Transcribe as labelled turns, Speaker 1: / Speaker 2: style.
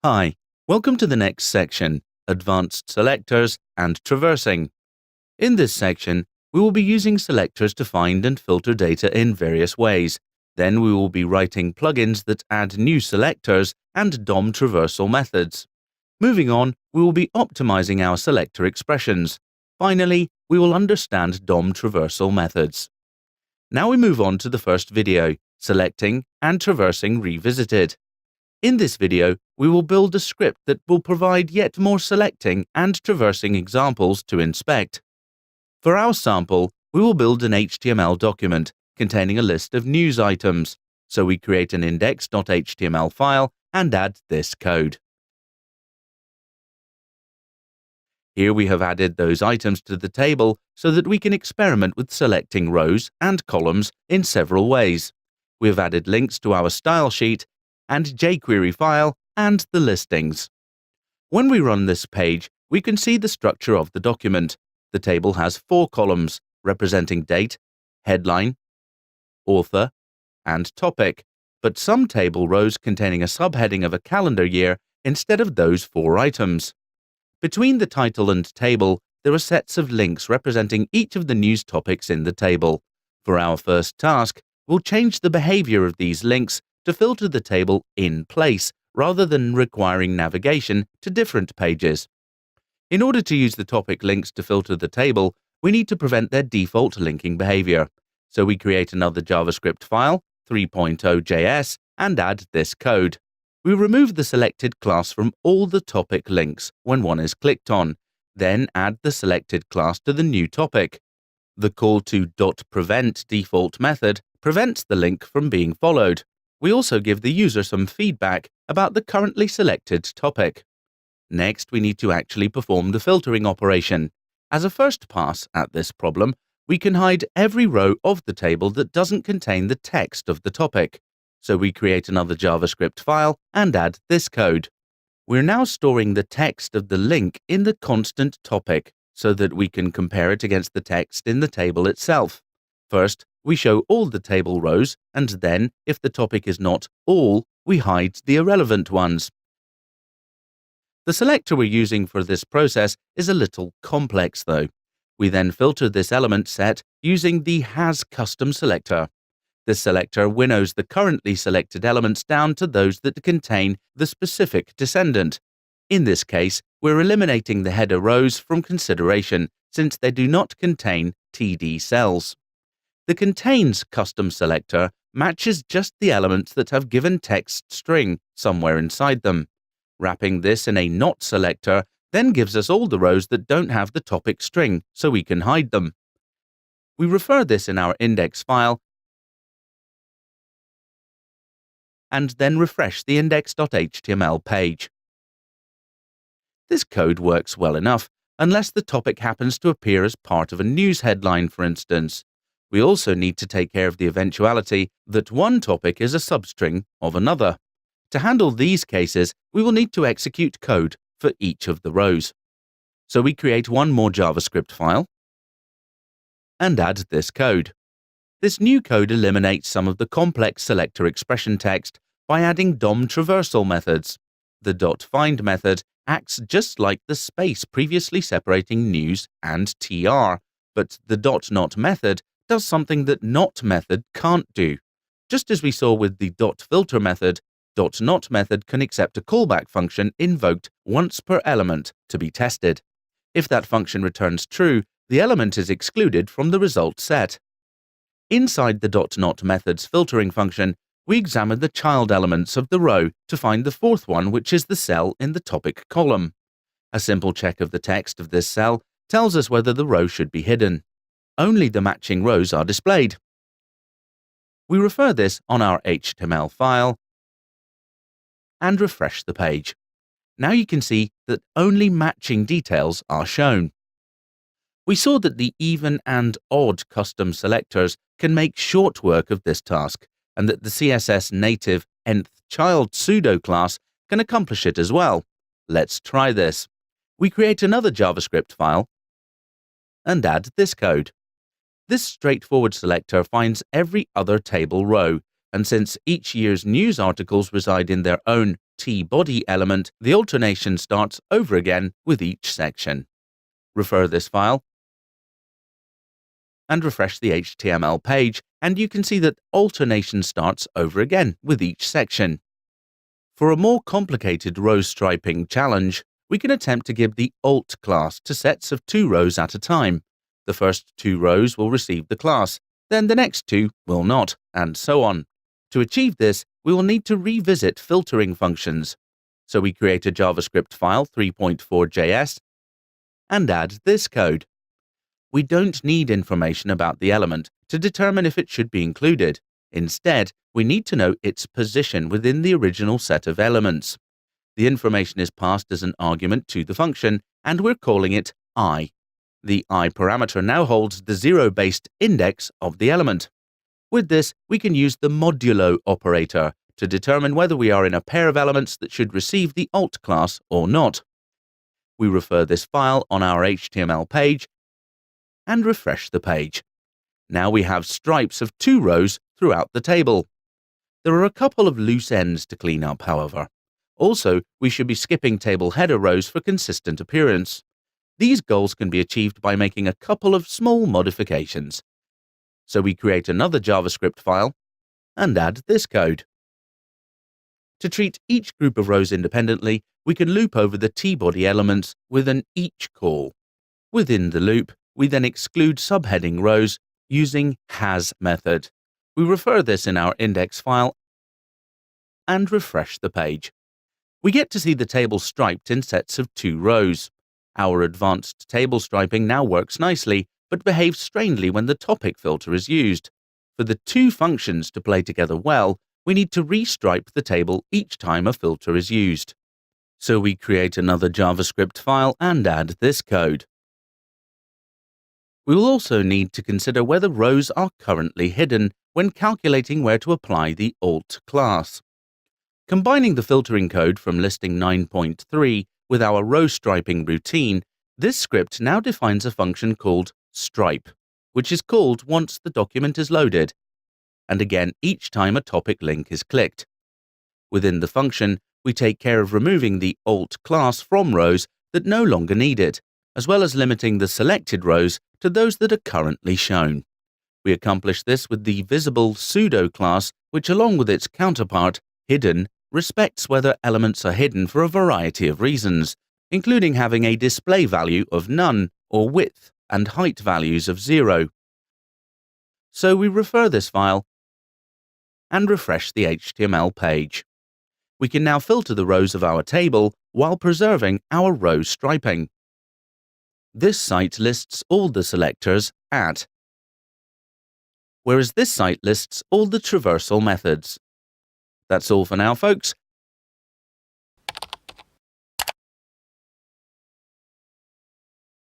Speaker 1: Hi, welcome to the next section, Advanced Selectors and Traversing. In this section, we will be using selectors to find and filter data in various ways. Then we will be writing plugins that add new selectors and DOM traversal methods. Moving on, we will be optimizing our selector expressions. Finally, we will understand DOM traversal methods. Now we move on to the first video, Selecting and Traversing Revisited. In this video, we will build a script that will provide yet more selecting and traversing examples to inspect. For our sample, we will build an HTML document containing a list of news items, so we create an index.html file and add this code. Here we have added those items to the table so that we can experiment with selecting rows and columns in several ways. We have added links to our style sheet and JQuery file and the listings. When we run this page, we can see the structure of the document. The table has 4 columns representing date, headline, author, and topic, but some table rows containing a subheading of a calendar year instead of those 4 items. Between the title and table, there are sets of links representing each of the news topics in the table. For our first task, we'll change the behavior of these links to filter the table in place rather than requiring navigation to different pages. In order to use the topic links to filter the table, we need to prevent their default linking behavior. So we create another JavaScript file, 3.0.js, and add this code. We remove the selected class from all the topic links when one is clicked on, then add the selected class to the new topic. The call to .prevent default method prevents the link from being followed. We also give the user some feedback about the currently selected topic. Next, we need to actually perform the filtering operation. As a first pass at this problem, we can hide every row of the table that doesn't contain the text of the topic. So we create another JavaScript file and add this code. We're now storing the text of the link in the constant topic so that we can compare it against the text in the table itself. First, we show all the table rows, and then, if the topic is not all, we hide the irrelevant ones. The selector we're using for this process is a little complex, though. We then filter this element set using the Has Custom selector. This selector winnows the currently selected elements down to those that contain the specific descendant. In this case, we're eliminating the header rows from consideration since they do not contain TD cells. The Contains custom selector matches just the elements that have given text string somewhere inside them. Wrapping this in a Not selector then gives us all the rows that don't have the topic string, so we can hide them. We refer this in our index file and then refresh the index.html page. This code works well enough, unless the topic happens to appear as part of a news headline, for instance. We also need to take care of the eventuality that one topic is a substring of another. To handle these cases, we will need to execute code for each of the rows. So we create one more JavaScript file and add this code. This new code eliminates some of the complex selector expression text by adding DOM traversal methods. The .find method acts just like the space previously separating news and tr, but the .not method does something that not method can't do. Just as we saw with the .filter method, .not method can accept a callback function invoked once per element to be tested. If that function returns true, the element is excluded from the result set. Inside the .not method's filtering function, we examine the child elements of the row to find the 4th one, which is the cell in the topic column. A simple check of the text of this cell tells us whether the row should be hidden. Only the matching rows are displayed. We refer this on our HTML file and refresh the page. Now you can see that only matching details are shown. We saw that the even and odd custom selectors can make short work of this task, and that the CSS native nth child pseudo class can accomplish it as well. Let's try this. We create another JavaScript file and add this code. This straightforward selector finds every other table row, and since each year's news articles reside in their own T-body element, the alternation starts over again with each section. Refer this file and refresh the HTML page, and you can see that alternation starts over again with each section. For a more complicated row striping challenge, we can attempt to give the alt class to sets of 2 rows at a time. The first 2 rows will receive the class, then the next 2 will not, and so on. To achieve this, we will need to revisit filtering functions. So we create a JavaScript file 3.4.js and add this code. We don't need information about the element to determine if it should be included. Instead, we need to know its position within the original set of elements. The information is passed as an argument to the function, and we're calling it I. The I parameter now holds the 0-based index of the element. With this, we can use the modulo operator to determine whether we are in a pair of elements that should receive the alt class or not. We refer this file on our HTML page and refresh the page. Now we have stripes of 2 rows throughout the table. There are a couple of loose ends to clean up, however. Also, we should be skipping table header rows for consistent appearance. These goals can be achieved by making a couple of small modifications. So we create another JavaScript file and add this code. To treat each group of rows independently, we can loop over the T-body elements with an each call. Within the loop, we then exclude subheading rows using has method. We refer this in our index file and refresh the page. We get to see the table striped in sets of 2 rows. Our advanced table striping now works nicely, but behaves strangely when the topic filter is used. For the 2 functions to play together well, we need to restripe the table each time a filter is used. So we create another JavaScript file and add this code. We will also need to consider whether rows are currently hidden when calculating where to apply the alt class. Combining the filtering code from listing 9.3 with our row striping routine, this script now defines a function called stripe, which is called once the document is loaded, and again each time a topic link is clicked. Within the function, we take care of removing the alt class from rows that no longer need it, as well as limiting the selected rows to those that are currently shown. We accomplish this with the visible pseudo class, which along with its counterpart, hidden, respects whether elements are hidden for a variety of reasons, including having a display value of none or width and height values of 0. So we refer this file and refresh the HTML page. We can now filter the rows of our table while preserving our row striping. This site lists all the selectors at, whereas this site lists all the traversal methods. That's all for now, folks.